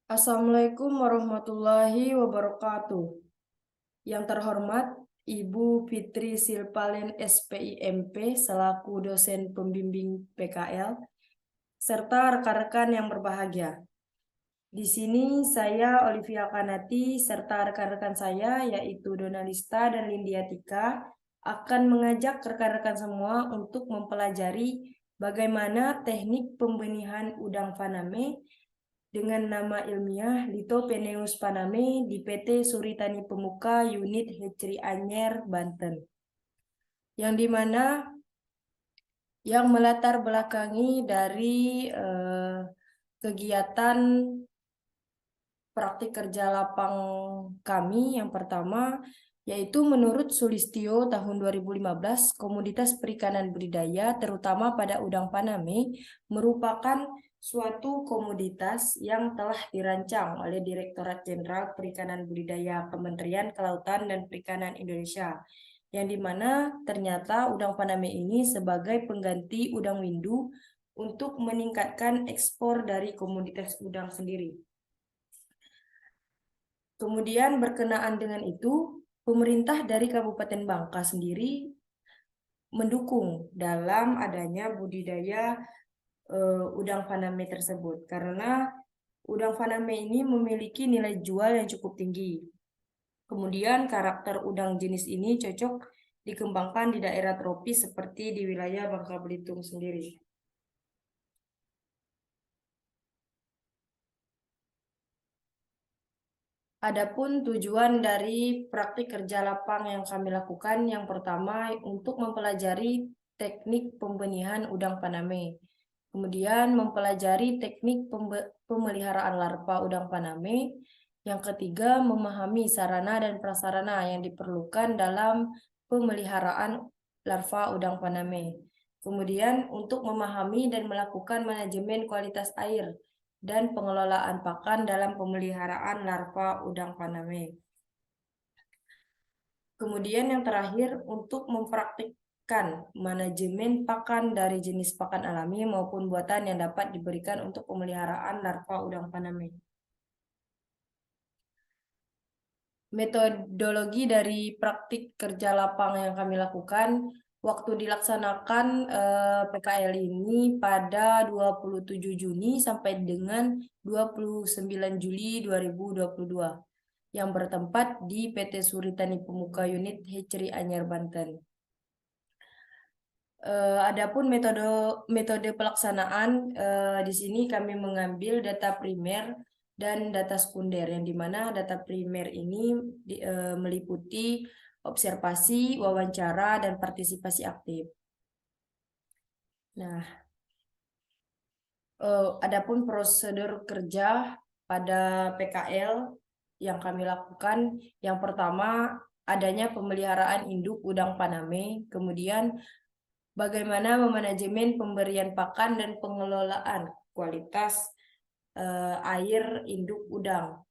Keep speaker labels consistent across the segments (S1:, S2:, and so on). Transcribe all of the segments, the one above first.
S1: Assalamualaikum warahmatullahi wabarakatuh. Yang terhormat Ibu Fitri Silpalin SPIMP selaku dosen pembimbing PKL, serta rekan-rekan yang berbahagia. Di sini saya Olivia Kanati serta rekan-rekan saya yaitu Donalista dan Lindia Tika akan mengajak rekan-rekan semua untuk mempelajari bagaimana teknik pembenihan udang faname dengan nama ilmiah Lithopeneus paname di PT Suritani Pemuka Unit Hatchery Anyer, Banten. Yang dimana yang melatar belakangi dari kegiatan praktik kerja lapang kami yang pertama, yaitu menurut Sulistyo tahun 2015, komoditas perikanan budidaya terutama pada udang faname merupakan suatu komoditas yang telah dirancang oleh Direktorat Jenderal Perikanan Budidaya Kementerian Kelautan dan Perikanan Indonesia, yang dimana ternyata udang faname ini sebagai pengganti udang windu untuk meningkatkan ekspor dari komoditas udang sendiri. Kemudian berkenaan dengan itu, pemerintah dari Kabupaten Bangka sendiri mendukung dalam adanya budidaya udang faname tersebut karena udang faname ini memiliki nilai jual yang cukup tinggi. Kemudian karakter udang jenis ini cocok dikembangkan di daerah tropis seperti di wilayah Bangka Belitung sendiri. Adapun tujuan dari praktik kerja lapang yang kami lakukan, yang pertama untuk mempelajari teknik pembenihan udang faname. Kemudian mempelajari teknik pemeliharaan larva udang faname. Yang ketiga, memahami sarana dan prasarana yang diperlukan dalam pemeliharaan larva udang faname. Kemudian untuk memahami dan melakukan manajemen kualitas air dan pengelolaan pakan dalam pemeliharaan larva udang faname. Kemudian yang terakhir, untuk mempraktikkan manajemen pakan dari jenis pakan alami maupun buatan yang dapat diberikan untuk pemeliharaan larva udang faname. Metodologi dari praktik kerja lapang yang kami lakukan, waktu dilaksanakan PKL ini pada 27 Juni sampai dengan 29 Juli 2022 yang bertempat di PT Suritani Pemuka Unit Hatchery Anyer, Banten. Adapun metode pelaksanaan, di sini kami mengambil data primer dan data sekunder, yang dimana data primer ini meliputi observasi, wawancara, dan partisipasi aktif. Nah, adapun prosedur kerja pada PKL yang kami lakukan, yang pertama adanya pemeliharaan induk udang faname, kemudian bagaimana memanajemen pemberian pakan dan pengelolaan kualitas air induk udang.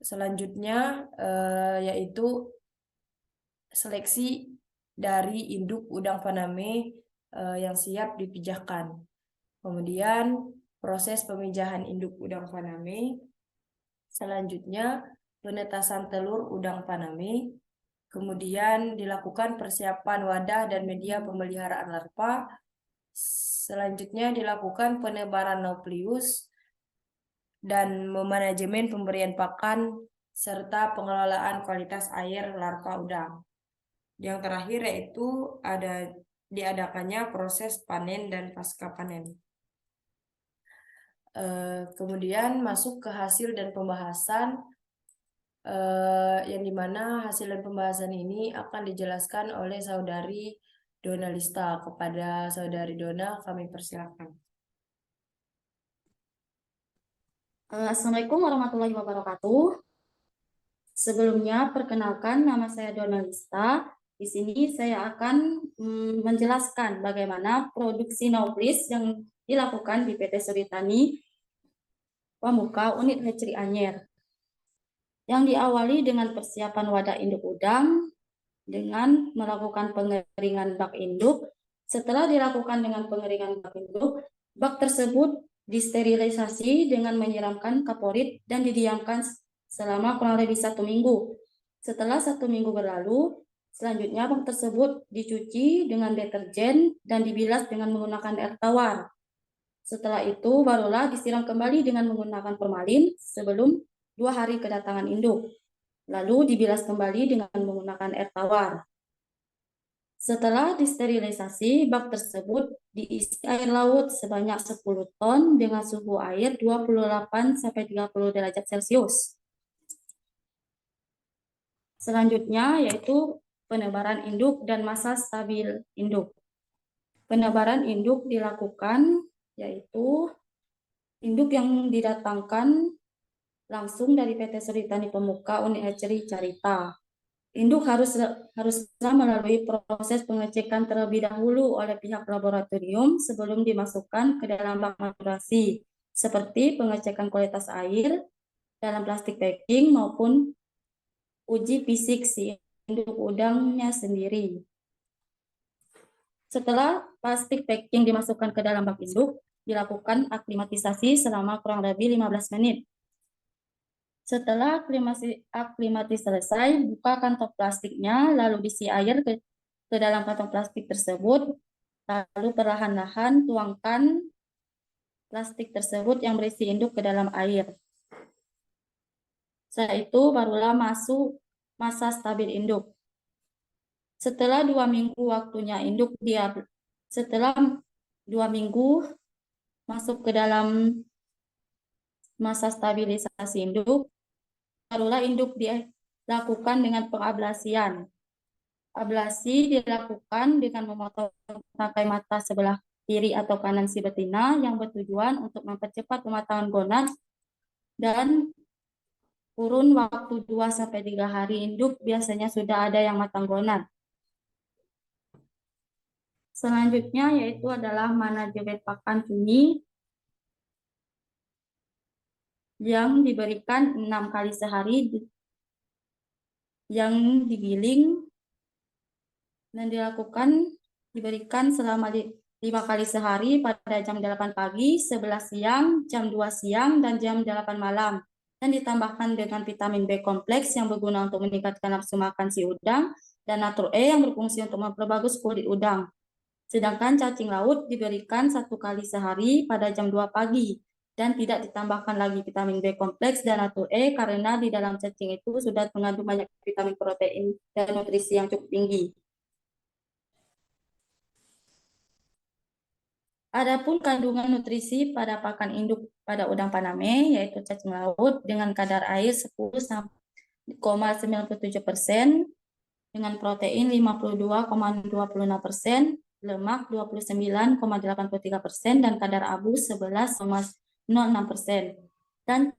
S1: Selanjutnya yaitu seleksi dari induk udang faname yang siap dipijahkan. Kemudian proses pemijahan induk udang faname. Selanjutnya penetasan telur udang faname. Kemudian dilakukan persiapan wadah dan media pemeliharaan larva. Selanjutnya dilakukan penebaran nukleus dan memanajemen pemberian pakan serta pengelolaan kualitas air larva udang. Yang terakhir yaitu diadakannya proses panen dan pasca panen. Kemudian masuk ke hasil dan pembahasan, yang dimana hasil dan pembahasan ini akan dijelaskan oleh saudari Donalista. Kepada saudari Dona kami persilakan.
S2: Assalamualaikum warahmatullahi wabarakatuh. Sebelumnya, perkenalkan nama saya Donalista. Di sini saya akan menjelaskan bagaimana produksi noblis yang dilakukan di PT Suritani Pemuka Unit Hatchery Anyer. Yang diawali dengan persiapan wadah induk udang dengan melakukan pengeringan bak induk. Setelah dilakukan dengan pengeringan bak induk, bak tersebut disterilisasi dengan menyiramkan kaporit dan didiamkan selama kurang lebih 1 minggu. Setelah 1 minggu berlalu, selanjutnya bak tersebut dicuci dengan deterjen dan dibilas dengan menggunakan air tawar. Setelah itu barulah disiram kembali dengan menggunakan formalin sebelum 2 hari kedatangan induk. Lalu dibilas kembali dengan menggunakan air tawar. Setelah disterilisasi, bak tersebut diisi air laut sebanyak 10 ton dengan suhu air 28-30 derajat Celcius. Selanjutnya yaitu penebaran induk dan masa stabil induk. Penebaran induk dilakukan yaitu induk yang didatangkan langsung dari PT Suri Tani Pemuka Uni Hatchery Carita. Induk haruslah melalui proses pengecekan terlebih dahulu oleh pihak laboratorium sebelum dimasukkan ke dalam bak maturasi, seperti pengecekan kualitas air dalam plastik packing maupun uji fisik si induk udangnya sendiri. Setelah plastik packing dimasukkan ke dalam bak induk, dilakukan aklimatisasi selama kurang lebih 15 menit. Setelah aklimatis selesai, buka kantong plastiknya, lalu isi air ke dalam kantong plastik tersebut, lalu perlahan-lahan tuangkan plastik tersebut yang berisi induk ke dalam air. Setelah itu barulah masuk masa stabil induk. Setelah 2 minggu waktunya induk setelah 2 minggu masuk ke dalam masa stabilisasi induk, barulah induk dilakukan dengan pengablasian. Ablasi dilakukan dengan memotong tangkai mata sebelah kiri atau kanan si betina yang bertujuan untuk mempercepat pematangan gonad dan kurun waktu 2-3 hari induk biasanya sudah ada yang matang gonad. Selanjutnya yaitu adalah manajemen pakan cumi yang diberikan 6 kali sehari yang digiling dan diberikan selama 5 kali sehari pada jam 8 pagi, 11 siang, jam 2 siang, dan jam 8 malam. Dan ditambahkan dengan vitamin B kompleks yang berguna untuk meningkatkan nafsu makan si udang, dan natur E yang berfungsi untuk memperbagus kulit udang. Sedangkan cacing laut diberikan 1 kali sehari pada jam 2 pagi, dan tidak ditambahkan lagi vitamin B kompleks dan natur E karena di dalam cacing itu sudah mengandung banyak vitamin, protein, dan nutrisi yang cukup tinggi. Adapun kandungan nutrisi pada pakan induk pada udang Paname yaitu cacing laut dengan kadar air 10,97%, dengan protein 52,26%, lemak 29,83%, dan kadar abu 11,06%. Dan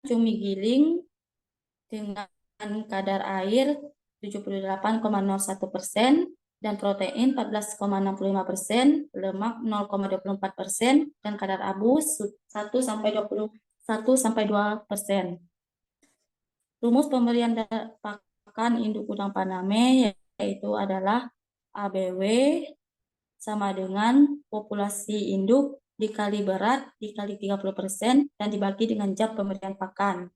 S2: cumi giling dengan kadar air 78,01%, dan protein 14,65%, lemak 0,24%, dan kadar abu 1-2%. Rumus pemberian pakan induk udang Paname yaitu adalah ABW sama dengan populasi induk dikali berat dikali 30% dan dibagi dengan jam pemberian pakan.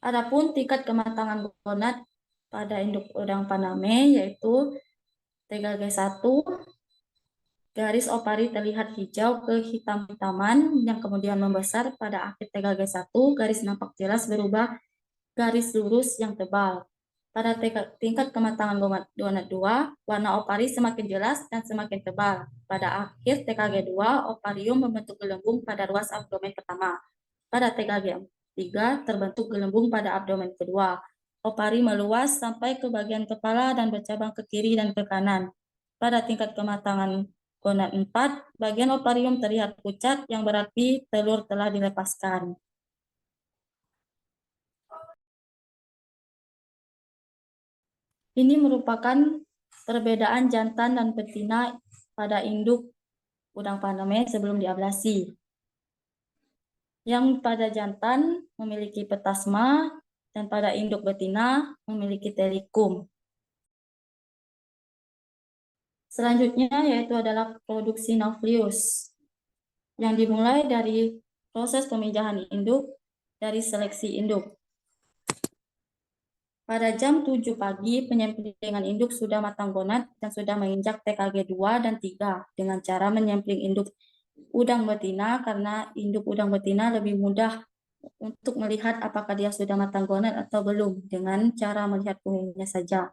S2: Adapun tingkat kematangan gonad pada induk udang Paname yaitu TGG1, garis opari terlihat hijau ke hitam-hitaman yang kemudian membesar pada akhir TGG1, garis nampak jelas berubah garis lurus yang tebal. Pada tingkat kematangan gonad 2, warna opari semakin jelas dan semakin tebal. Pada akhir TKG2, oparium membentuk gelembung pada ruas abdomen pertama. Pada TKG 3 terbentuk gelembung pada abdomen kedua. Opari meluas sampai ke bagian kepala dan bercabang ke kiri dan ke kanan. Pada tingkat kematangan gonad 4, bagian oparium terlihat pucat yang berarti telur telah dilepaskan. Ini merupakan perbedaan jantan dan betina pada induk udang Paname sebelum diablasi. Yang pada jantan memiliki petasma dan pada induk betina memiliki telikum. Selanjutnya yaitu adalah produksi nukleus yang dimulai dari proses pemijahan induk dari seleksi induk. Pada jam 7 pagi, penyemplingan induk sudah matang gonad dan sudah menginjak TKG 2 dan 3 dengan cara menyempling induk udang betina, karena induk udang betina lebih mudah untuk melihat apakah dia sudah matang gonad atau belum dengan cara melihat punggungnya saja.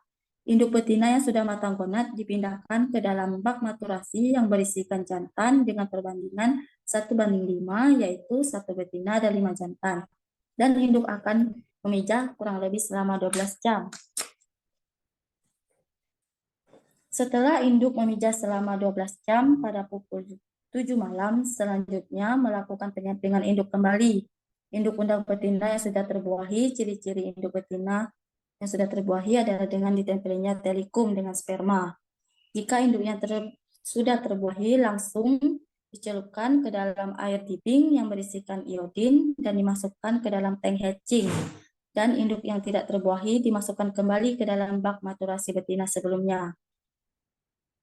S2: Induk betina yang sudah matang gonad dipindahkan ke dalam bak maturasi yang berisikan jantan dengan perbandingan 1:5, yaitu 1 betina dan 5 jantan. Dan induk akan memijah kurang lebih selama 12 jam. Setelah induk memijah selama 12 jam pada pukul 7 malam, selanjutnya melakukan penyemplingan induk kembali. Induk udang betina yang sudah terbuahi, ciri-ciri induk betina yang sudah terbuahi adalah dengan ditempelnya telikum dengan sperma. Jika induknya sudah terbuahi, langsung dicelupkan ke dalam air tibing yang berisikan iodin dan dimasukkan ke dalam tank hatching. Dan induk yang tidak terbuahi dimasukkan kembali ke dalam bak maturasi betina sebelumnya.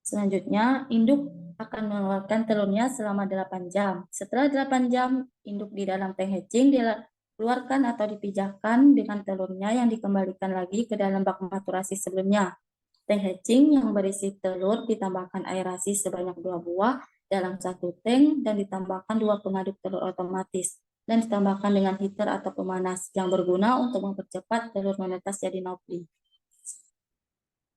S2: Selanjutnya, induk akan mengeluarkan telurnya selama 8 jam. Setelah 8 jam, induk di dalam tank hatching dikeluarkan atau dipijahkan dengan telurnya yang dikembalikan lagi ke dalam bak maturasi sebelumnya. Tank hatching yang berisi telur ditambahkan aerasi sebanyak 2 buah dalam satu tank dan ditambahkan 2 pengaduk telur otomatis dan ditambahkan dengan heater atau pemanas yang berguna untuk mempercepat telur menetas jadi naupli.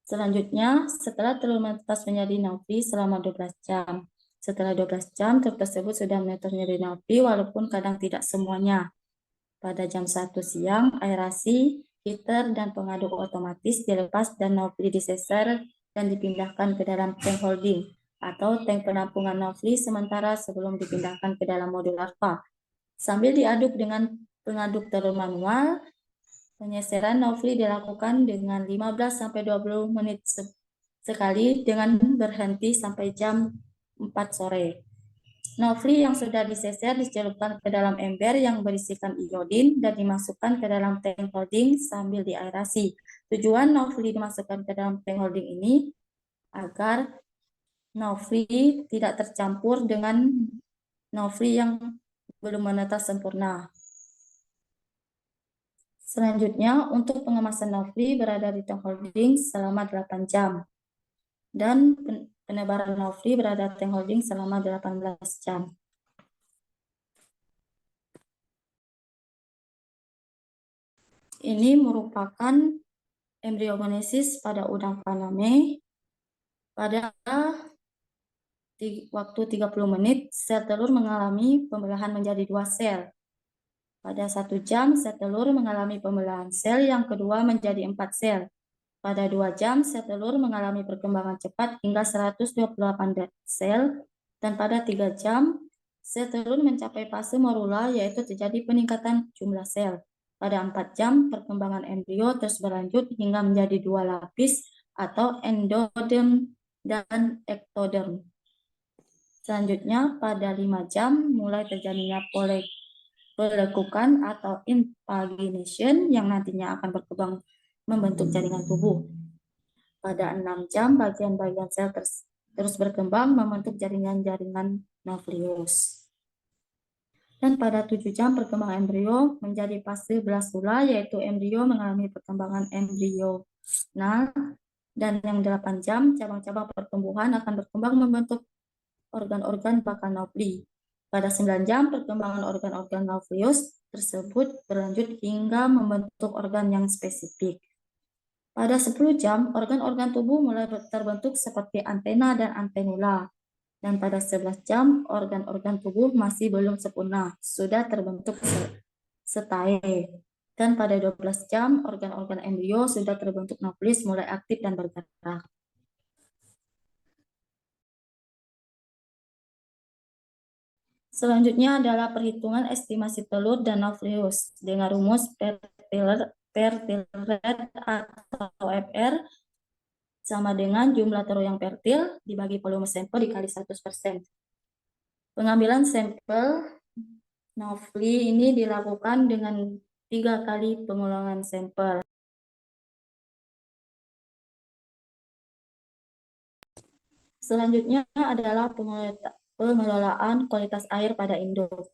S2: Selanjutnya, setelah telur menetas menjadi naupli selama 12 jam. Setelah 12 jam, telur tersebut sudah menetas menjadi naupli walaupun kadang tidak semuanya. Pada jam 1 siang, aerasi, heater, dan pengaduk otomatis dilepas dan naupli diseser dan dipindahkan ke dalam tank holding atau tank penampungan naupli sementara sebelum dipindahkan ke dalam modul larva. Sambil diaduk dengan pengaduk telur manual, penyeseran naupli dilakukan dengan 15-20 menit sekali dengan berhenti sampai jam 4 sore. Naupli yang sudah diseser dicelupkan ke dalam ember yang berisikan iodin dan dimasukkan ke dalam tank holding sambil diaerasi. Tujuan naupli dimasukkan ke dalam tank holding ini agar naupli tidak tercampur dengan naupli yang belum menetas sempurna. Selanjutnya, untuk pengemasan naupli berada di tank holding selama 8 jam. Dan penebaran naupli berada di tank holding selama 18 jam. Ini merupakan embriogenesis pada udang faname. Pada waktu 30 menit, sel telur mengalami pembelahan menjadi 2 sel. Pada 1 jam, sel telur mengalami pembelahan sel yang kedua menjadi 4 sel. Pada 2 jam, sel telur mengalami perkembangan cepat hingga 128 sel. Dan pada 3 jam, sel telur mencapai fase morula, yaitu terjadi peningkatan jumlah sel. Pada 4 jam, perkembangan embrio terus berlanjut hingga menjadi 2 lapis atau endoderm dan ektoderm. Selanjutnya, pada 5 jam mulai terjadinya pelekukan atau inpagination yang nantinya akan berkembang membentuk jaringan tubuh. Pada 6 jam, bagian-bagian sel terus berkembang membentuk jaringan-jaringan nukleus. Dan pada 7 jam perkembangan embrio menjadi fase blastula, yaitu embrio mengalami perkembangan embrional. Dan yang 8 jam, cabang-cabang pertumbuhan akan berkembang membentuk organ-organ bakal naupli. Pada 9 jam, perkembangan organ-organ nukleus tersebut berlanjut hingga membentuk organ yang spesifik. Pada 10 jam, organ-organ tubuh mulai terbentuk seperti antena dan antenula. Dan pada 11 jam, organ-organ tubuh masih belum sempurna, sudah terbentuk setae. Dan pada 12 jam, organ-organ embrio sudah terbentuk nukleus mulai aktif dan bergerak. Selanjutnya adalah perhitungan estimasi telur dan nukleus dengan rumus fertil rate atau FR sama dengan jumlah telur yang fertil dibagi volume sampel dikali 100%. Pengambilan sampel naupli ini dilakukan dengan 3 kali pengulangan sampel. Selanjutnya adalah pengelolaan kualitas air pada induk.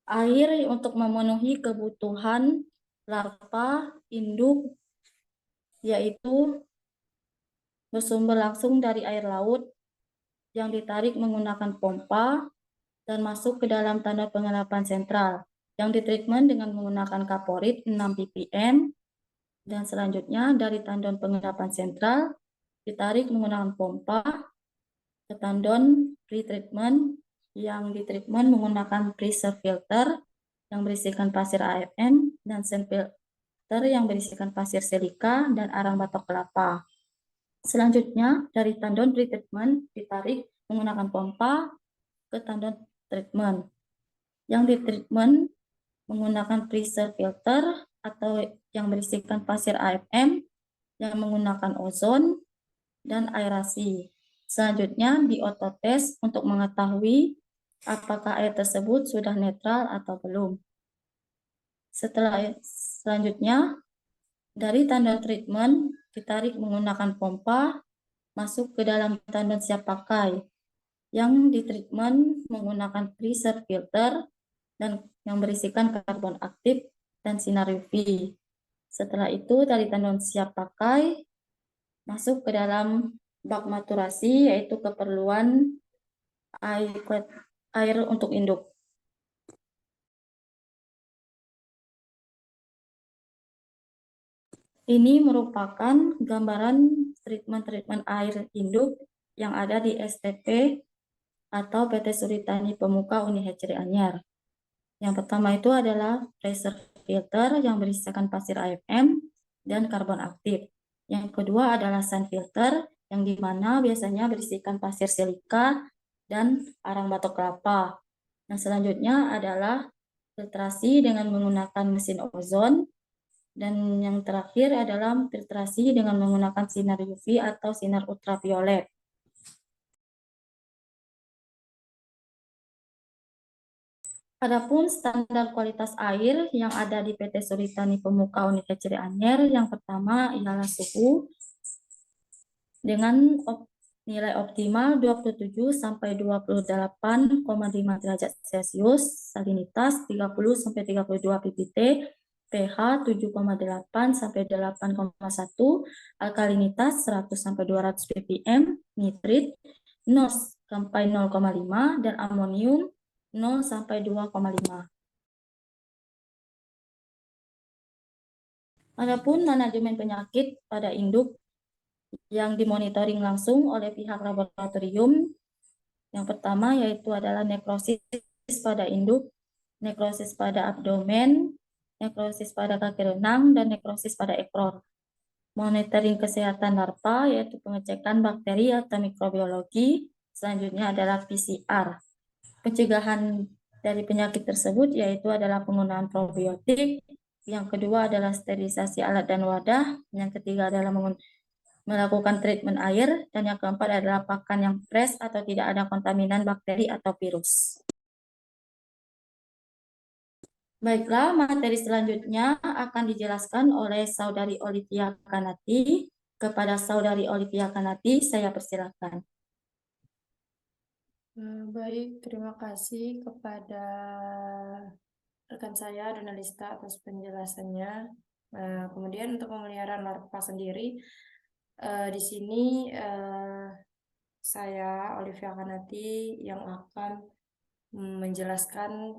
S2: Air untuk memenuhi kebutuhan larva induk yaitu bersumber langsung dari air laut yang ditarik menggunakan pompa dan masuk ke dalam tandon pengelapan sentral yang ditreatment dengan menggunakan kaporit 6 ppm dan selanjutnya dari tandon pengelapan sentral ditarik menggunakan pompa ke tandon pretreatment yang ditreatment menggunakan pressure filter yang berisikan pasir AFM dan sand filter yang berisikan pasir silika dan arang batok kelapa. Selanjutnya dari tandon pretreatment ditarik menggunakan pompa ke tandon treatment yang ditreatment menggunakan pressure filter atau yang berisikan pasir AFM yang menggunakan ozon dan aerasi. Selanjutnya di autotest untuk mengetahui apakah air tersebut sudah netral atau belum. Selanjutnya dari tandon treatment ditarik menggunakan pompa masuk ke dalam tandon siap pakai yang ditreatment menggunakan pressure filter dan yang berisikan karbon aktif dan sinar UV. Setelah itu dari tandon siap pakai masuk ke dalam bak maturasi yaitu keperluan air untuk induk. Ini merupakan gambaran treatment air induk yang ada di STP atau PT Suritani Pemuka Uni Hatchery Anyar. Yang pertama itu adalah pressure filter yang berisikan pasir AFM dan karbon aktif. Yang kedua adalah sand filter yang dimana biasanya berisikan pasir silika dan arang batok kelapa. Yang selanjutnya adalah filtrasi dengan menggunakan mesin ozon. Dan yang terakhir adalah filtrasi dengan menggunakan sinar UV atau sinar ultraviolet. Adapun standar kualitas air yang ada di PT Suritani Pemuka Uni Hatchery Anyer, yang pertama ialah suhu dengan nilai optimal 27 sampai 28,5 derajat Celcius, salinitas 30 sampai 32 ppt, pH 7,8 sampai 8,1, alkalinitas 100 sampai 200 ppm, nitrit 0 sampai 0,5 dan amonium 0 sampai 2,5. Adapun manajemen penyakit pada induk yang dimonitoring langsung oleh pihak laboratorium, yang pertama yaitu adalah nekrosis pada induk, nekrosis pada abdomen, nekrosis pada kaki renang, dan nekrosis pada ekor. Monitoring kesehatan larva yaitu pengecekan bakteri atau mikrobiologi, selanjutnya adalah PCR. Pencegahan dari penyakit tersebut yaitu adalah penggunaan probiotik, yang kedua adalah sterilisasi alat dan wadah, yang ketiga adalah melakukan treatment air, dan yang keempat adalah pakan yang fresh atau tidak ada kontaminan bakteri atau virus. Baiklah, materi selanjutnya akan dijelaskan oleh Saudari Olivia Kanati. Kepada Saudari Olivia Kanati, saya persilakan.
S1: Baik, terima kasih kepada rekan saya, Donalista, atas penjelasannya. Kemudian untuk pemeliharaan larva sendiri, di sini saya, Olivia Kanati, yang akan menjelaskan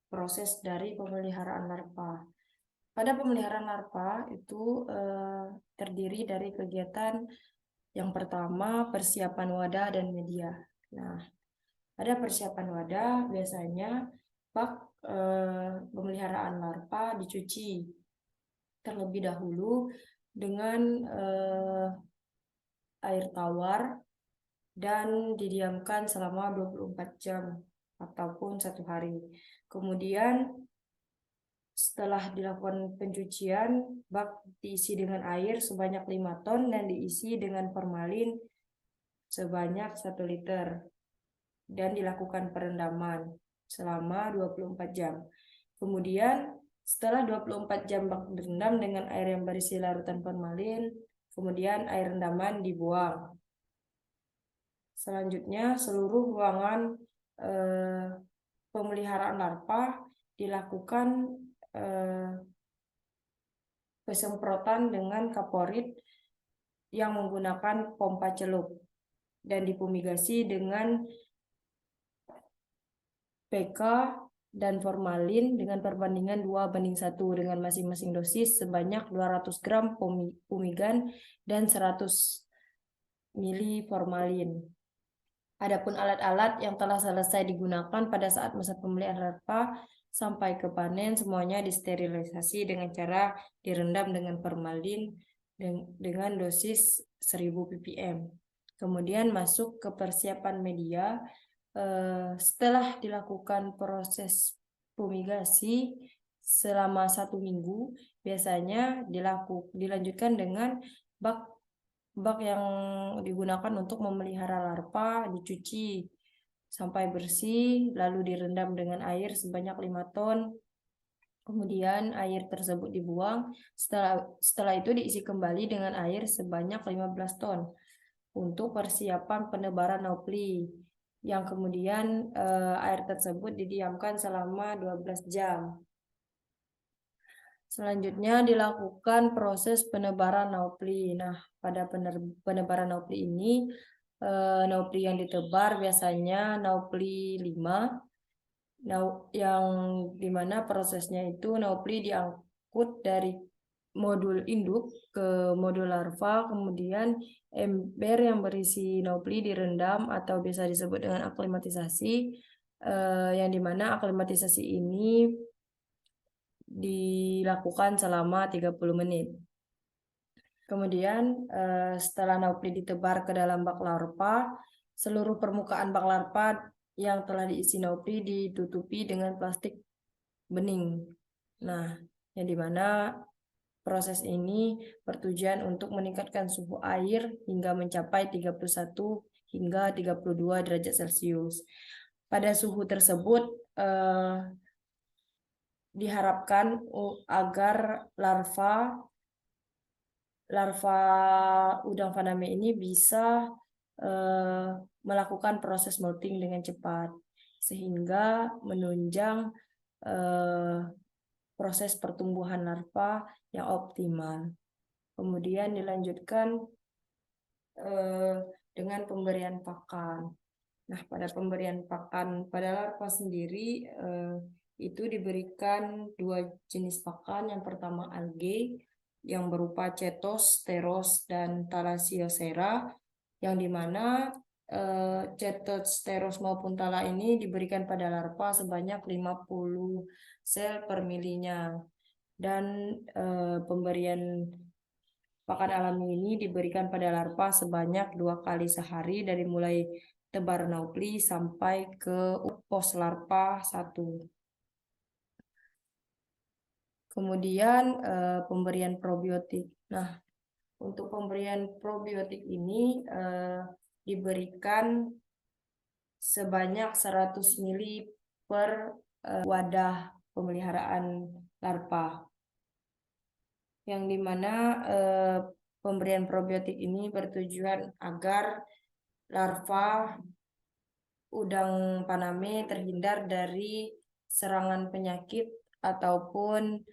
S1: proses dari pemeliharaan larva. Pada pemeliharaan larva itu terdiri dari kegiatan yang pertama, persiapan wadah dan media. Nah, pada persiapan wadah biasanya bak pemeliharaan larva dicuci terlebih dahulu dengan air tawar dan didiamkan selama 24 jam ataupun 1 hari. Kemudian setelah dilakukan pencucian, bak diisi dengan air sebanyak 5 ton dan diisi dengan formalin sebanyak 1 liter dan dilakukan perendaman selama 24 jam. Kemudian setelah 24 jam bak direndam dengan air yang berisi larutan formalin, kemudian air rendaman dibuang. Selanjutnya, seluruh ruangan pemeliharaan larva dilakukan pesemprotan dengan kaporit yang menggunakan pompa celup dan difumigasi dengan PK dan formalin dengan perbandingan 2:1 dengan masing-masing dosis sebanyak 200 gram fumigan dan 100 mili formalin. Adapun alat-alat yang telah selesai digunakan pada saat masa pemeliharaan larva sampai ke panen semuanya disterilisasi dengan cara direndam dengan formalin dengan dosis 1000 ppm. Kemudian masuk ke persiapan media. Setelah dilakukan proses fumigasi selama 1 minggu, biasanya dilanjutkan dengan bak yang digunakan untuk memelihara larva dicuci sampai bersih, lalu direndam dengan air sebanyak 5 ton. Kemudian air tersebut dibuang. Setelah itu diisi kembali dengan air sebanyak 15 ton untuk persiapan penebaran naupli. Yang kemudian air tersebut didiamkan selama 12 jam. Selanjutnya dilakukan proses penebaran naupli. Nah, pada penebaran naupli ini, naupli yang ditebar biasanya naupli 5, yang dimana prosesnya itu naupli diangkut dari modul induk ke modul larva, kemudian ember yang berisi naupli direndam atau biasa disebut dengan aklimatisasi, yang dimana aklimatisasi ini dilakukan selama 30 menit. Kemudian setelah naupli ditebar ke dalam bak larva, seluruh permukaan bak larva yang telah diisi naupli ditutupi dengan plastik bening. Nah, yang dimana proses ini bertujuan untuk meningkatkan suhu air hingga mencapai 31 hingga 32 derajat Celcius. Pada suhu tersebut diharapkan agar larva udang faname ini bisa melakukan proses molting dengan cepat sehingga menunjang proses pertumbuhan larva yang optimal. Kemudian dilanjutkan dengan pemberian pakan. Nah, pada pemberian pakan pada larva sendiri itu diberikan 2 jenis pakan. Yang pertama algae yang berupa Chaetos, Steros, dan Thalassiosera, yang dimana Chaetos, Steros maupun Thala ini diberikan pada larva sebanyak 50 sel per milinya. Dan pemberian pakan alami ini diberikan pada larva sebanyak 2 kali sehari dari mulai tebar naupli sampai ke pos larva 1. Kemudian pemberian probiotik. Nah, untuk pemberian probiotik ini diberikan sebanyak 100 ml per wadah pemeliharaan larva. Yang dimana pemberian probiotik ini bertujuan agar larva udang faname terhindar dari serangan penyakit ataupun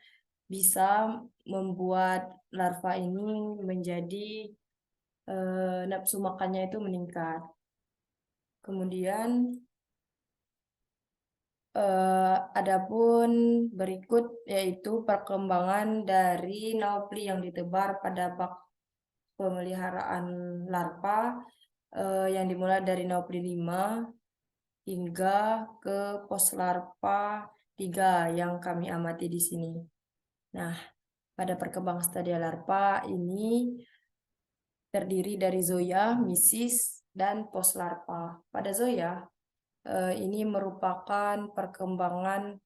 S1: bisa membuat larva ini menjadi nafsu makannya itu meningkat. Kemudian adapun berikut yaitu perkembangan dari naupli yang ditebar pada bak pemeliharaan larva yang dimulai dari naupli 5 hingga ke pos larva 3 yang kami amati di sini. Nah, pada perkembangan stadia larva ini terdiri dari zoya, misis, dan pos larva. Pada zoya, ini merupakan perkembangan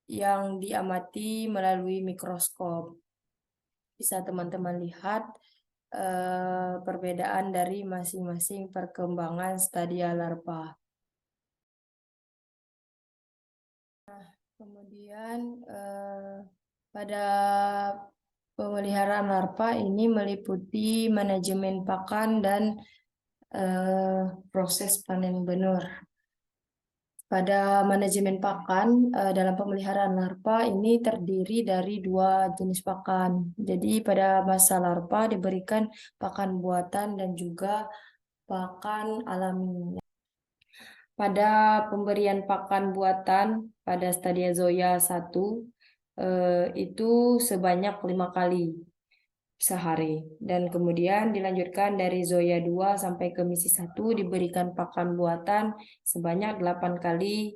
S1: yang diamati melalui mikroskop. Bisa teman-teman lihat perbedaan dari masing-masing perkembangan stadia larva. Nah, kemudian pada pemeliharaan larva ini meliputi manajemen pakan dan proses panen benur. Pada manajemen pakan, dalam pemeliharaan larva ini terdiri dari dua jenis pakan. Jadi pada masa larva diberikan pakan buatan dan juga pakan alami. Pada pemberian pakan buatan pada stadia zoya 1 itu sebanyak 5 kali sehari. Dan kemudian dilanjutkan dari zoya 2 sampai ke misi 1 diberikan pakan buatan sebanyak 8 kali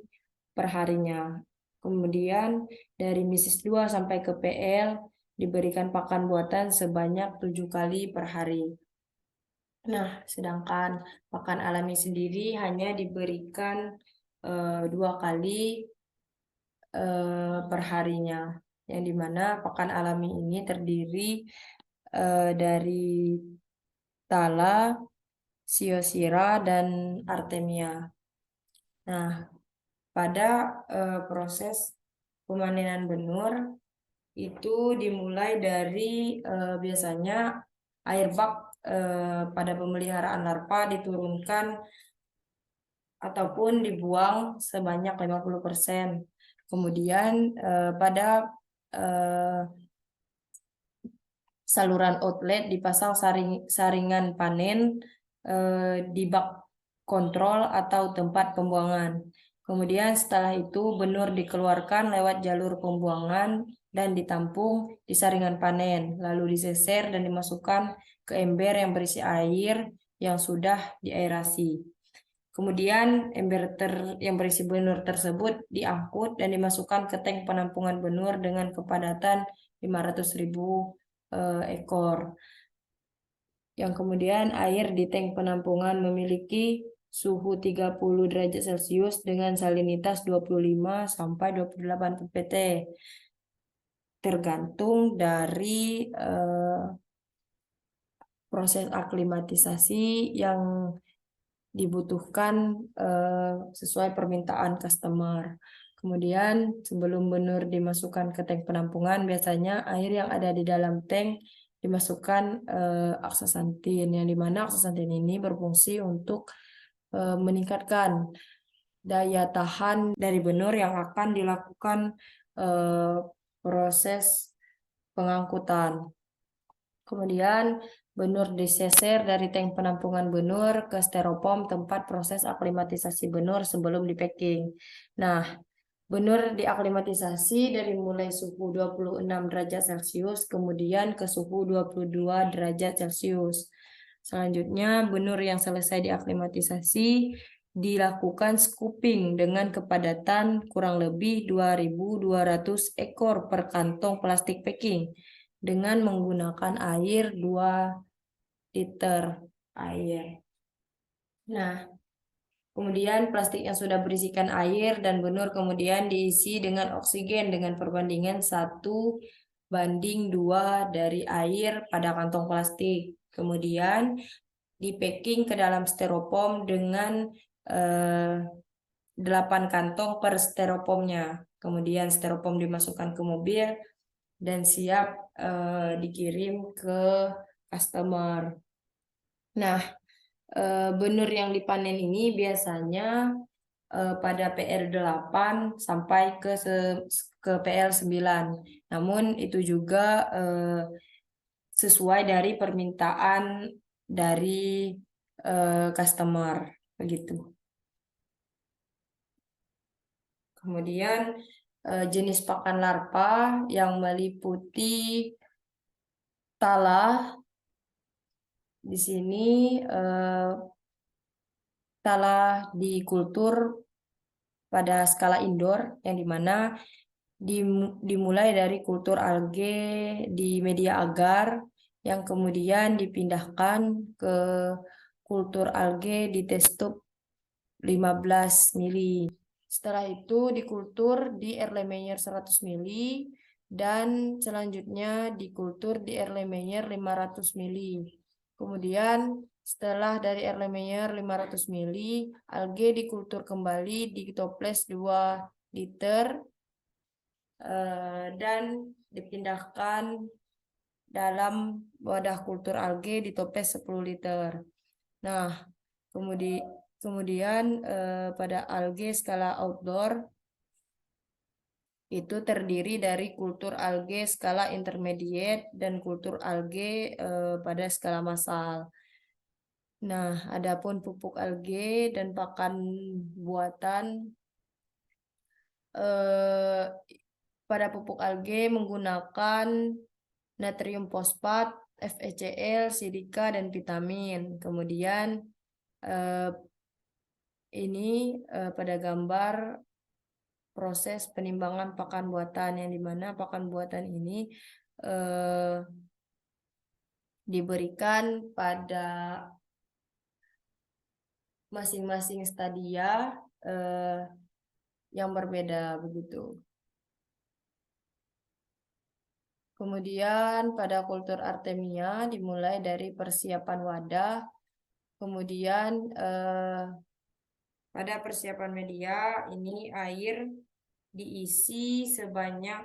S1: per harinya. Kemudian dari misi 2 sampai ke PL diberikan pakan buatan sebanyak 7 kali per hari. Nah, sedangkan pakan alami sendiri hanya diberikan 2 kali perharinya, yang dimana pakan alami ini terdiri dari Tala, Siosira, dan Artemia. Nah, pada proses pemanenan benur itu dimulai dari biasanya air bak pada pemeliharaan larva diturunkan ataupun dibuang sebanyak 50%. Kemudian pada saluran outlet dipasang saringan panen di bak kontrol atau tempat pembuangan. Kemudian setelah itu benur dikeluarkan lewat jalur pembuangan dan ditampung di saringan panen, lalu diseser dan dimasukkan ke ember yang berisi air yang sudah diaerasi. Kemudian ember yang berisi benur tersebut diangkut dan dimasukkan ke tank penampungan benur dengan kepadatan 500.000 ekor. Yang kemudian air di tank penampungan memiliki suhu 30 derajat Celcius dengan salinitas 25 sampai 28 ppt. Tergantung dari proses aklimatisasi yang dibutuhkan sesuai permintaan customer. Kemudian sebelum benur dimasukkan ke tank penampungan, biasanya air yang ada di dalam tank dimasukkan aksasantin, yang dimana aksasantin ini berfungsi untuk meningkatkan daya tahan dari benur yang akan dilakukan proses pengangkutan. Kemudian benur diseser dari tank penampungan benur ke styrofoam tempat proses aklimatisasi benur sebelum di-packing. Nah, benur diaklimatisasi dari mulai suhu 26 derajat Celcius kemudian ke suhu 22 derajat Celcius. Selanjutnya, benur yang selesai diaklimatisasi dilakukan scooping dengan kepadatan kurang lebih 2.200 ekor per kantong plastik packing dengan menggunakan air 2 liter air. Nah, kemudian plastik yang sudah berisikan air dan benur kemudian diisi dengan oksigen dengan perbandingan 1:2 dari air pada kantong plastik. Kemudian di-packing ke dalam styrofoam dengan 8 kantong per styrofoamnya. Kemudian styrofoam dimasukkan ke mobil dan siap dikirim ke customer. Nah, benur yang dipanen ini biasanya pada PR8 sampai ke PL9. Namun itu juga sesuai dari permintaan dari customer begitu. Kemudian jenis pakan larva yang meliputi Tala. Di sini Tala dikultur pada skala indoor, yang dimana dimulai dari kultur alge di media agar, yang kemudian dipindahkan ke kultur alge di test tube 15 mili. Setelah itu dikultur di Erlenmeyer 100 mili dan selanjutnya dikultur di Erlenmeyer 500 mili. Kemudian setelah dari Erlenmeyer 500 mili, alge dikultur kembali di toples 2 liter dan dipindahkan dalam wadah kultur alge di toples 10 liter. Nah, Kemudian pada alge skala outdoor itu terdiri dari kultur alge skala intermediate dan kultur alge pada skala massal. Nah, adapun pupuk alge dan pakan buatan pada pupuk alge menggunakan natrium fosfat, FeCl, silika, dan vitamin. Kemudian ini pada gambar proses penimbangan pakan buatan, yang dimana pakan buatan ini diberikan pada masing-masing stadia yang berbeda begitu. Kemudian pada kultur artemia dimulai dari persiapan wadah, kemudian pada persiapan media ini air diisi sebanyak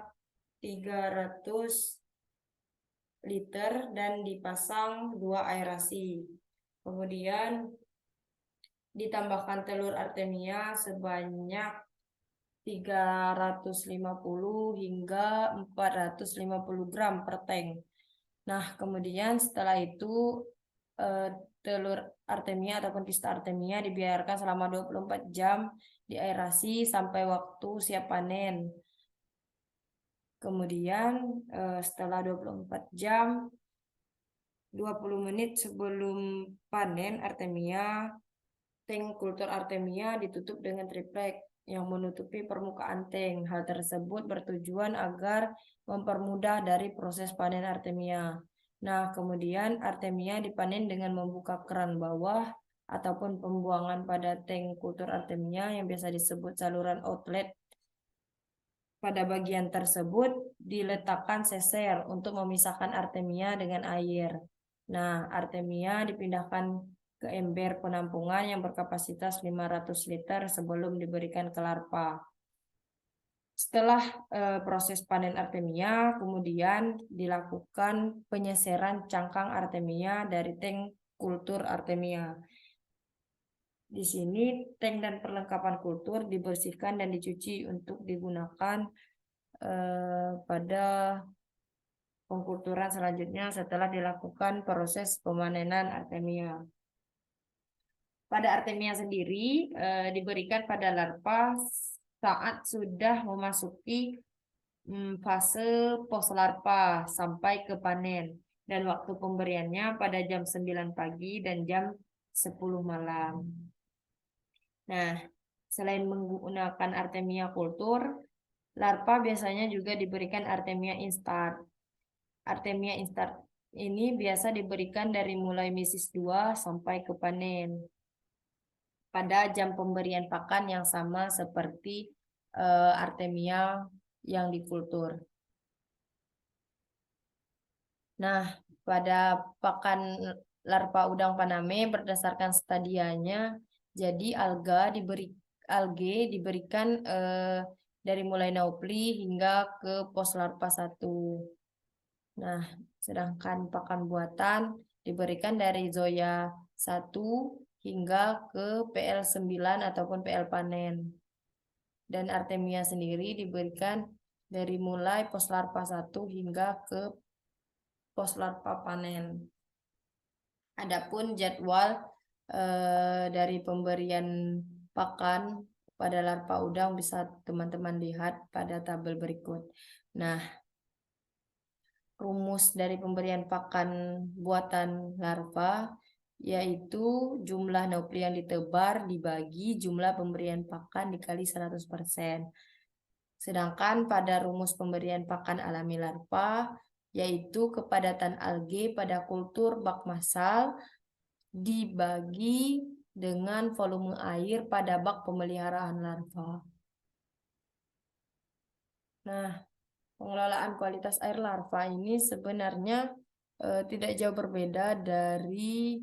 S1: 300 liter dan dipasang 2 aerasi. Kemudian ditambahkan telur artemia sebanyak 350 hingga 450 gram per tank. Nah, kemudian setelah itu telur artemia ataupun kista artemia dibiarkan selama 24 jam di aerasi sampai waktu siap panen. Kemudian setelah 24 jam, 20 menit sebelum panen artemia, tank kultur artemia ditutup dengan triplek yang menutupi permukaan tank. Hal tersebut bertujuan agar mempermudah dari proses panen artemia. Nah, kemudian artemia dipanen dengan membuka keran bawah ataupun pembuangan pada tank kultur artemia yang biasa disebut saluran outlet. Pada bagian tersebut diletakkan seser untuk memisahkan artemia dengan air. Nah, artemia dipindahkan ke ember penampungan yang berkapasitas 500 liter sebelum diberikan ke larva. Setelah proses panen artemia, kemudian dilakukan penyeseran cangkang artemia dari tank kultur artemia. Di sini tank dan perlengkapan kultur dibersihkan dan dicuci untuk digunakan pada pengkulturan selanjutnya setelah dilakukan proses pemanenan artemia. Pada artemia sendiri diberikan pada larva saat sudah memasuki fase pos larva sampai ke panen, dan waktu pemberiannya pada jam 9 pagi dan jam 10 malam. Nah, selain menggunakan artemia kultur, larva biasanya juga diberikan artemia instar. Artemia instar ini biasa diberikan dari mulai mesis 2 sampai ke panen pada jam pemberian pakan yang sama seperti artemia yang dikultur. Nah, pada pakan larva udang Paname berdasarkan stadianya, jadi alge diberikan dari mulai naupli hingga ke pos larva 1. Nah, sedangkan pakan buatan diberikan dari Zoya 1 hingga ke PL9 ataupun PL panen. Dan artemia sendiri diberikan dari mulai pos larva 1 hingga ke pos larva panen. Adapun jadwal dari pemberian pakan pada larva udang bisa teman-teman lihat pada tabel berikut. Nah, rumus dari pemberian pakan buatan larva yaitu jumlah naupli yang ditebar dibagi jumlah pemberian pakan dikali 100%. Sedangkan pada rumus pemberian pakan alami larva yaitu kepadatan alge pada kultur bak massal dibagi dengan volume air pada bak pemeliharaan larva. Nah, pengelolaan kualitas air larva ini sebenarnya tidak jauh berbeda dari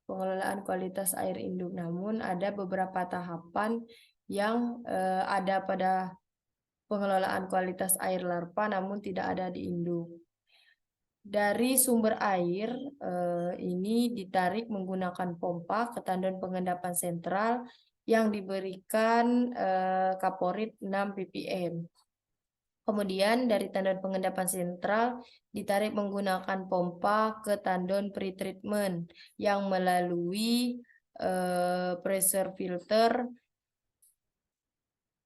S1: pengelolaan kualitas air induk, namun ada beberapa tahapan yang ada pada pengelolaan kualitas air larva namun tidak ada di induk. Dari sumber air ini ditarik menggunakan pompa ke tandon pengendapan sentral yang diberikan kaporit 6 ppm. Kemudian dari tandon pengendapan sentral ditarik menggunakan pompa ke tandon pretreatment yang melalui pressure filter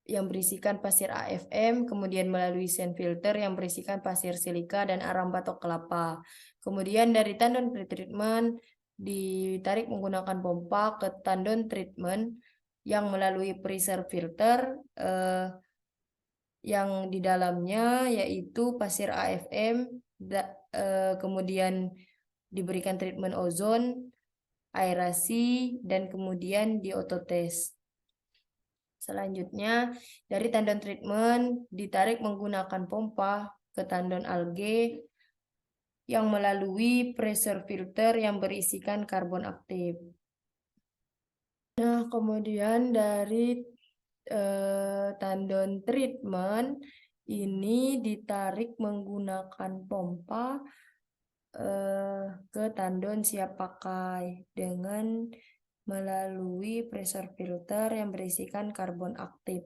S1: yang berisikan pasir AFM, kemudian melalui sand filter yang berisikan pasir silika dan arang batok kelapa. Kemudian dari tandon pretreatment ditarik menggunakan pompa ke tandon treatment yang melalui pressure filter yang di dalamnya yaitu pasir AFM, kemudian diberikan treatment ozon, aerasi, dan kemudian diototest. Selanjutnya, dari tandon treatment ditarik menggunakan pompa ke tandon alge yang melalui pressure filter yang berisikan karbon aktif. Nah, kemudian dari tandon treatment ini ditarik menggunakan pompa ke tandon siap pakai dengan melalui pressure filter yang berisikan karbon aktif.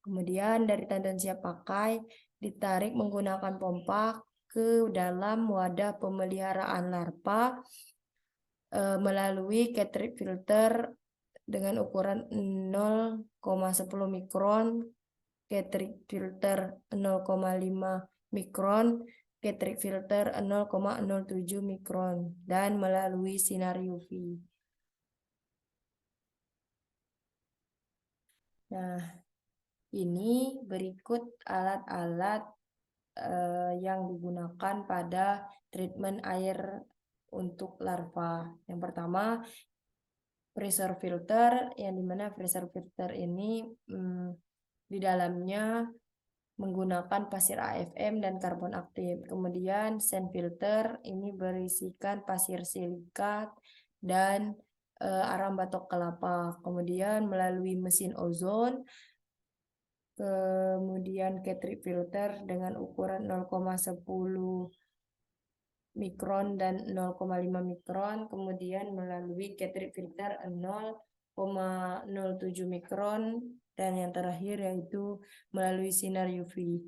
S1: Kemudian dari tandon siap pakai ditarik menggunakan pompa ke dalam wadah pemeliharaan larva melalui cartridge filter dengan ukuran 0,10 mikron, cartridge filter 0,5 mikron, cartridge filter 0,07 mikron, dan melalui sinar UV. Nah, ini berikut alat-alat yang digunakan pada treatment air untuk larva. Yang pertama, pressure filter, yang dimana pressure filter ini di dalamnya menggunakan pasir AFM dan karbon aktif. Kemudian sand filter ini berisikan pasir silikat dan arang batok kelapa. Kemudian melalui mesin ozon, kemudian cartridge filter dengan ukuran 0,10 mikron dan 0,5 mikron, kemudian melalui cartridge filter 0,07 mikron, dan yang terakhir yaitu melalui sinar UV.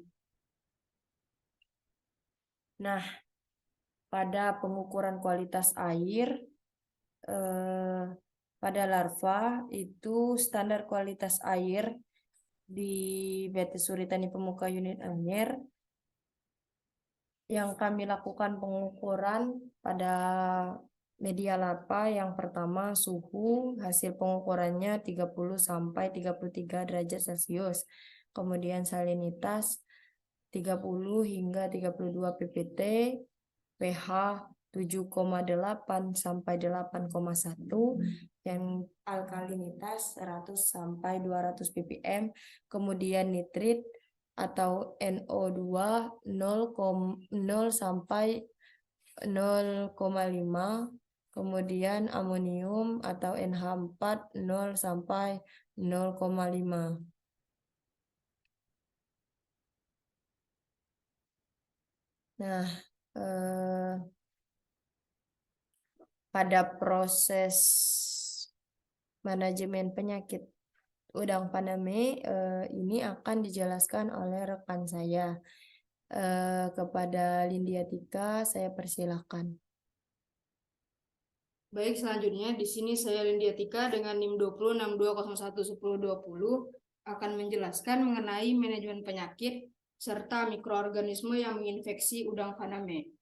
S1: Nah, pada pengukuran kualitas air pada larva itu standar kualitas air di BT Suritani Pemuka Unit Anyer yang kami lakukan pengukuran pada media larva. Yang pertama, suhu hasil pengukurannya 30 sampai 33 derajat Celcius. Kemudian salinitas 30 hingga 32 ppt, pH 7,8 sampai 8,1, yang alkalinitas 100 sampai 200 ppm, kemudian nitrit atau NO2 0 sampai 0,5, kemudian amonium atau NH4 0 sampai 0,5. Nah, pada proses manajemen penyakit udang faname ini akan dijelaskan oleh rekan saya. Kepada Lindia Tika, saya persilahkan.
S3: Baik, selanjutnya di sini saya Lindia Tika dengan NIM 2062011020 akan menjelaskan mengenai manajemen penyakit serta mikroorganisme yang menginfeksi udang faname.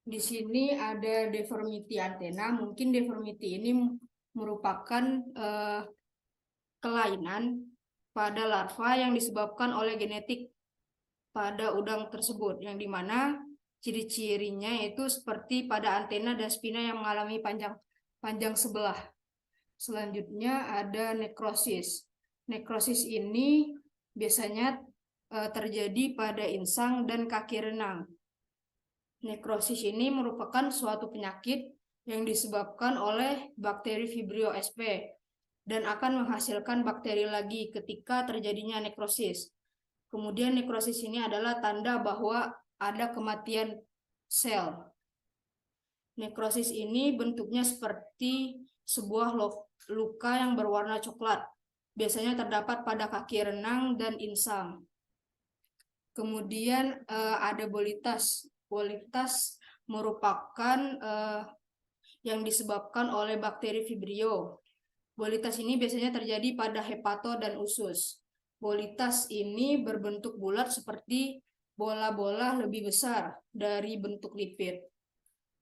S3: Di sini ada deformity antena. Mungkin deformity ini merupakan kelainan pada larva yang disebabkan oleh genetik pada udang tersebut, yang dimana ciri-cirinya itu seperti pada antena dan spina yang mengalami panjang sebelah. Selanjutnya ada nekrosis. Nekrosis ini biasanya terjadi pada insang dan kaki renang. Nekrosis ini merupakan suatu penyakit yang disebabkan oleh bakteri Vibrio sp dan akan menghasilkan bakteri lagi ketika terjadinya nekrosis. Kemudian nekrosis ini adalah tanda bahwa ada kematian sel. Nekrosis ini bentuknya seperti sebuah luka yang berwarna coklat. Biasanya terdapat pada kaki renang dan insang. Kemudian ada bolitas. Bolitas merupakan yang disebabkan oleh bakteri Vibrio. Bolitas ini biasanya terjadi pada hepato dan usus. Bolitas ini berbentuk bulat seperti bola-bola lebih besar dari bentuk lipid.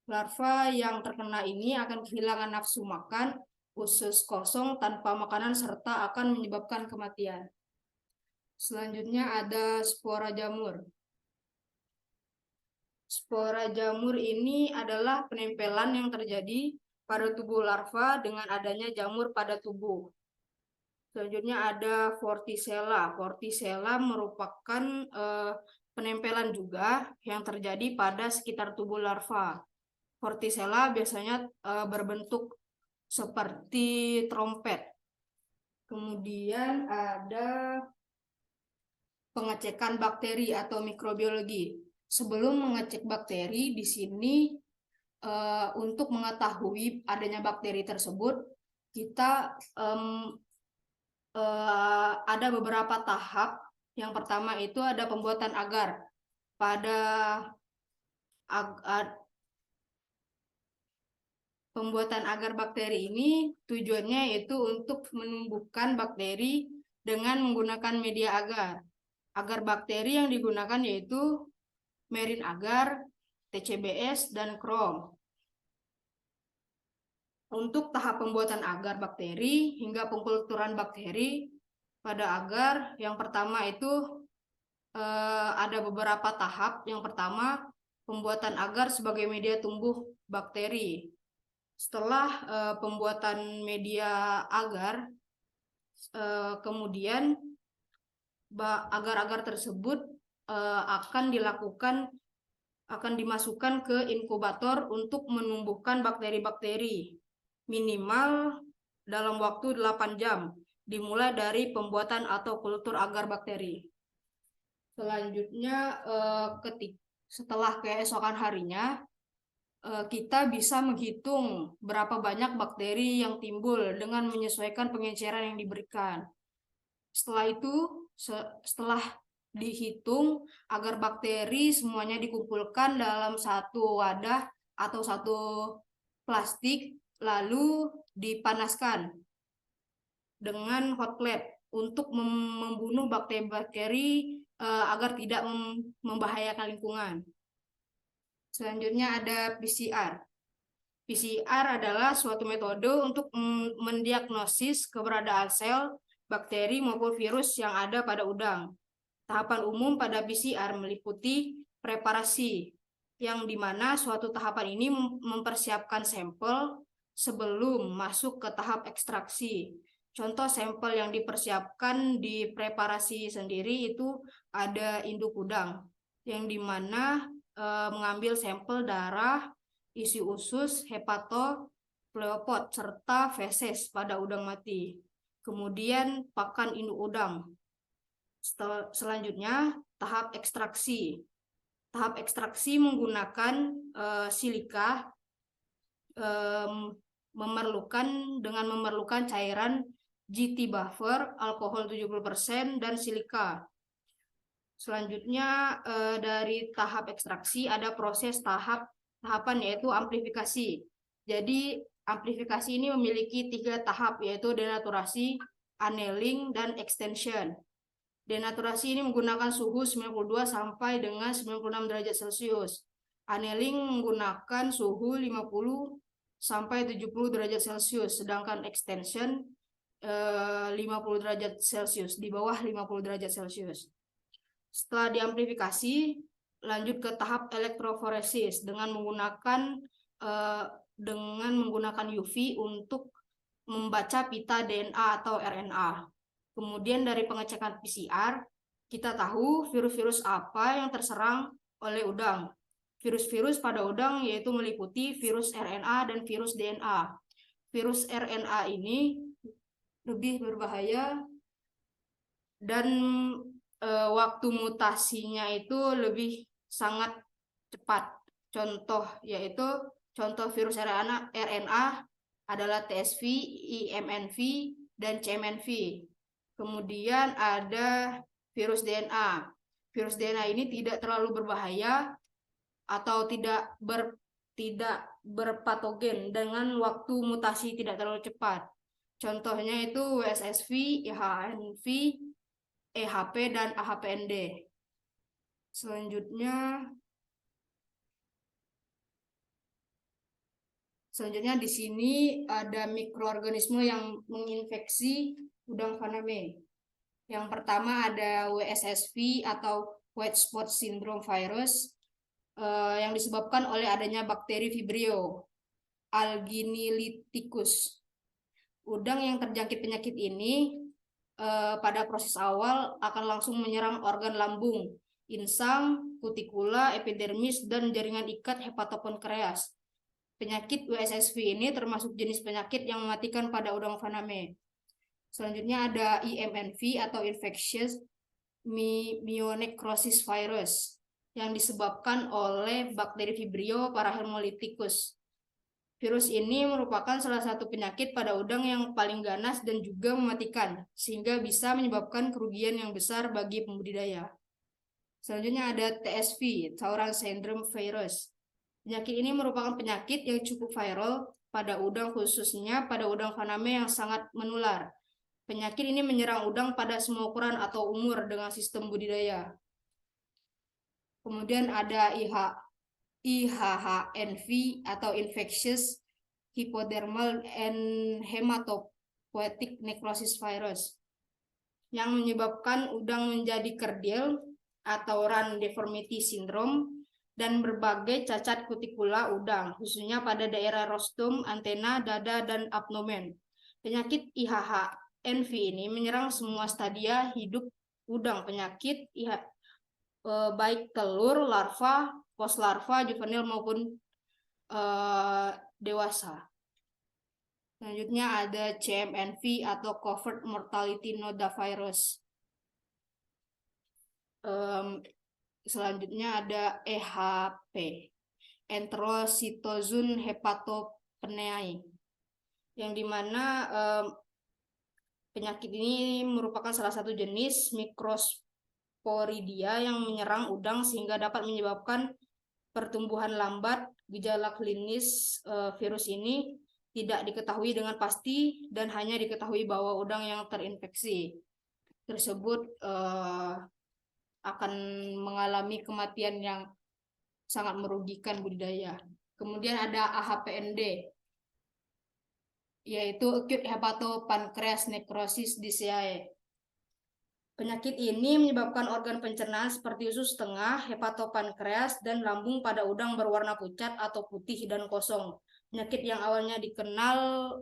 S3: Larva yang terkena ini akan kehilangan nafsu makan, usus kosong tanpa makanan, serta akan menyebabkan kematian. Selanjutnya ada spora jamur. Spora jamur ini adalah penempelan yang terjadi pada tubuh larva dengan adanya jamur pada tubuh. Selanjutnya ada vorticella. Vorticella merupakan penempelan juga yang terjadi pada sekitar tubuh larva. Vorticella biasanya berbentuk seperti trompet. Kemudian ada pengecekan bakteri atau mikrobiologi. Sebelum mengecek bakteri, di sini untuk mengetahui adanya bakteri tersebut, kita ada beberapa tahap. Yang pertama itu ada pembuatan agar. Pembuatan agar bakteri ini tujuannya yaitu untuk menumbuhkan bakteri dengan menggunakan media agar. Agar bakteri yang digunakan yaitu Marine agar, TCBS, dan Krom. Untuk tahap pembuatan agar bakteri hingga pengkulturan bakteri pada agar, yang pertama itu ada beberapa tahap. Yang pertama, pembuatan agar sebagai media tumbuh bakteri. Setelah pembuatan media agar, kemudian agar-agar tersebut akan dimasukkan ke inkubator untuk menumbuhkan bakteri-bakteri minimal dalam waktu 8 jam, dimulai dari pembuatan atau kultur agar bakteri. Selanjutnya, setelah keesokan harinya, kita bisa menghitung berapa banyak bakteri yang timbul dengan menyesuaikan pengenceran yang diberikan. Setelah itu, setelah dihitung agar bakteri semuanya dikumpulkan dalam satu wadah atau satu plastik, lalu dipanaskan dengan hot plate untuk membunuh bakteri-bakteri agar tidak membahayakan lingkungan. Selanjutnya ada PCR. PCR adalah suatu metode untuk mendiagnosis keberadaan sel, bakteri maupun virus yang ada pada udang. Tahapan umum pada PCR meliputi preparasi, yang dimana suatu tahapan ini mempersiapkan sampel sebelum masuk ke tahap ekstraksi. Contoh sampel yang dipersiapkan di preparasi sendiri itu ada induk udang, yang dimana mengambil sampel darah, isi usus, hepato, pleopod, serta feses pada udang mati. Kemudian pakan induk udang. Selanjutnya, tahap ekstraksi. Tahap ekstraksi menggunakan silika memerlukan cairan GT buffer, alkohol 70%, dan silika. Selanjutnya, dari tahap ekstraksi ada proses tahapan yaitu amplifikasi. Jadi amplifikasi ini memiliki 3 tahap, yaitu denaturasi, annealing, dan extension. Denaturasi ini menggunakan suhu 92 sampai dengan 96 derajat Celcius. Annealing menggunakan suhu 50 sampai 70 derajat Celcius, sedangkan extension 50 derajat Celcius, di bawah 50 derajat Celcius. Setelah diamplifikasi, lanjut ke tahap elektroforesis dengan menggunakan UV untuk membaca pita DNA atau RNA. Kemudian dari pengecekan PCR, kita tahu virus-virus apa yang terserang oleh udang. Virus-virus pada udang yaitu meliputi virus RNA dan virus DNA. Virus RNA ini lebih berbahaya dan waktu mutasinya itu lebih sangat cepat. contoh virus RNA adalah TSV, IMNV, dan CMNV. Kemudian ada virus DNA. Virus DNA ini tidak terlalu berbahaya atau tidak berpatogen dengan waktu mutasi tidak terlalu cepat. Contohnya itu WSSV, IHNV, EHP, dan AHPND. Selanjutnya di sini ada mikroorganisme yang menginfeksi udang faname. Yang pertama ada WSSV atau White Spot Syndrome virus yang disebabkan oleh adanya bakteri Vibrio alginiliticus. Udang yang terjangkit penyakit ini pada proses awal akan langsung menyerang organ lambung, insang, kutikula, epidermis, dan jaringan ikat hepatopankreas. Penyakit WSSV ini termasuk jenis penyakit yang mematikan pada udang faname. Selanjutnya ada IMNV atau Infectious Myonecrosis Virus yang disebabkan oleh bakteri Vibrio parahemolyticus. Virus ini merupakan salah satu penyakit pada udang yang paling ganas dan juga mematikan, sehingga bisa menyebabkan kerugian yang besar bagi pembudidaya. Selanjutnya ada TSV, Tauran Syndrome Virus. Penyakit ini merupakan penyakit yang cukup viral pada udang, khususnya pada udang faname yang sangat menular. Penyakit ini menyerang udang pada semua ukuran atau umur dengan sistem budidaya. Kemudian ada IHHNV atau Infectious Hypodermal and Hematopoietic Necrosis Virus yang menyebabkan udang menjadi kerdil atau run deformity syndrome dan berbagai cacat kutikula udang, khususnya pada daerah rostrum, antena, dada, dan abdomen. Penyakit IHHNV ini menyerang semua stadia hidup udang. Penyakit baik telur, larva, postlarva, juvenil maupun dewasa. Selanjutnya ada CMNV atau Covert Mortality Nodavirus. Selanjutnya ada EHP, Enterocytozoon hepatopenae, yang dimana penyakit ini merupakan salah satu jenis Microsporidia yang menyerang udang sehingga dapat menyebabkan pertumbuhan lambat. Gejala klinis virus ini tidak diketahui dengan pasti dan hanya diketahui bahwa udang yang terinfeksi tersebut akan mengalami kematian yang sangat merugikan budidaya. Kemudian ada AHPND, yaitu Acute Hepatopancreas Necrosis Disease. Penyakit ini menyebabkan organ pencernaan seperti usus tengah, hepatopankreas, dan lambung pada udang berwarna pucat atau putih dan kosong. Penyakit yang awalnya dikenal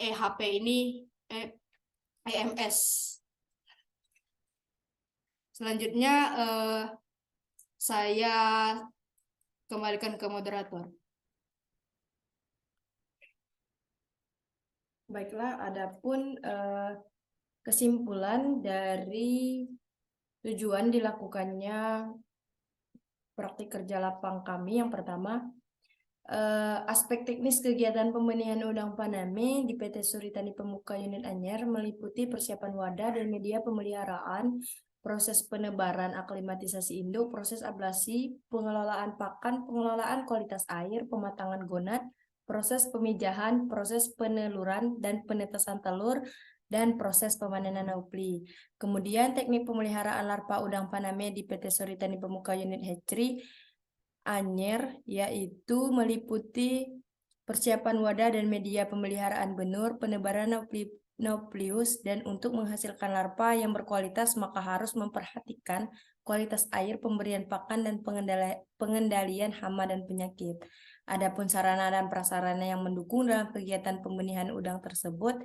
S3: EHP ini EMS. Selanjutnya saya kembalikan ke moderator.
S1: Baiklah, adapun kesimpulan dari tujuan dilakukannya praktik kerja lapang kami, yang pertama, aspek teknis kegiatan pembenihan udang faname di PT Suritani Pemuka Unit Anyer meliputi persiapan wadah dan media pemeliharaan, proses penebaran aklimatisasi induk, proses ablasi, pengelolaan pakan, pengelolaan kualitas air, pematangan gonad, proses pemijahan, proses peneluran dan penetasan telur, dan proses pemanenan naupli. Kemudian teknik pemeliharaan larva udang faname di PT Suritani Pemuka Unit Hatchery Anyer, yaitu meliputi persiapan wadah dan media pemeliharaan benur, penebaran Nauplius, dan untuk menghasilkan larva yang berkualitas maka harus memperhatikan kualitas air, pemberian pakan, dan pengendalian hama dan penyakit. Adapun sarana dan prasarana yang mendukung dalam kegiatan pembenihan udang tersebut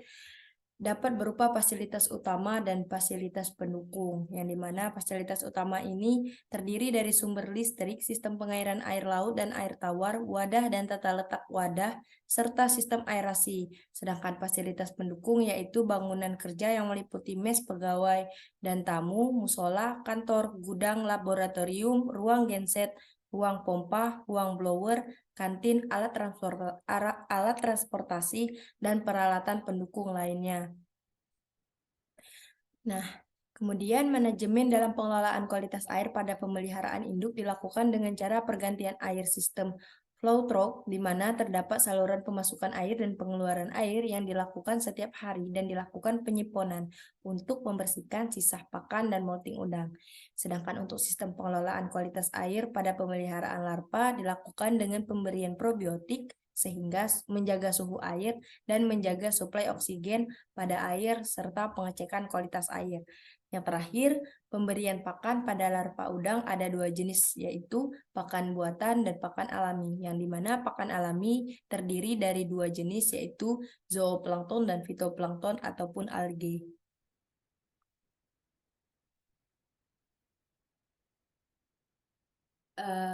S1: dapat berupa fasilitas utama dan fasilitas pendukung, yang dimana fasilitas utama ini terdiri dari sumber listrik, sistem pengairan air laut dan air tawar, wadah dan tata letak wadah, serta sistem aerasi. Sedangkan fasilitas pendukung yaitu bangunan kerja yang meliputi mes pegawai dan tamu, musola, kantor, gudang, laboratorium, ruang genset, ruang pompa, ruang blower, kantin, alat transportasi, dan peralatan pendukung lainnya. Nah, kemudian manajemen dalam pengelolaan kualitas air pada pemeliharaan induk dilakukan dengan cara pergantian air sistem flow trough, di mana terdapat saluran pemasukan air dan pengeluaran air yang dilakukan setiap hari dan dilakukan penyiponan untuk membersihkan sisa pakan dan molting udang. Sedangkan untuk sistem pengelolaan kualitas air pada pemeliharaan larva dilakukan dengan pemberian probiotik sehingga menjaga suhu air dan menjaga suplai oksigen pada air serta pengecekan kualitas air. Yang terakhir, pemberian pakan pada larva udang ada 2 jenis, yaitu pakan buatan dan pakan alami, yang dimana pakan alami terdiri dari 2 jenis, yaitu zooplankton dan fitoplankton ataupun algae.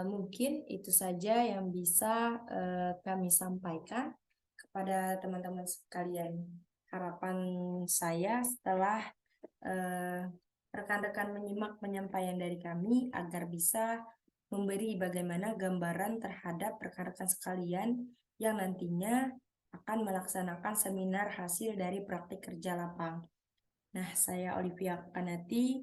S1: Mungkin itu saja yang bisa kami sampaikan kepada teman-teman sekalian. Harapan saya setelah rekan-rekan menyimak penyampaian dari kami agar bisa memberi bagaimana gambaran terhadap rekan-rekan sekalian yang nantinya akan melaksanakan seminar hasil dari praktik kerja lapang. Nah, saya Olivia Kanati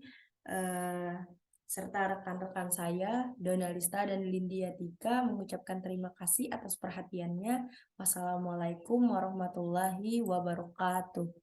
S1: serta rekan-rekan saya, Donalista dan Lindia Tika, mengucapkan terima kasih atas perhatiannya. Wassalamualaikum warahmatullahi wabarakatuh.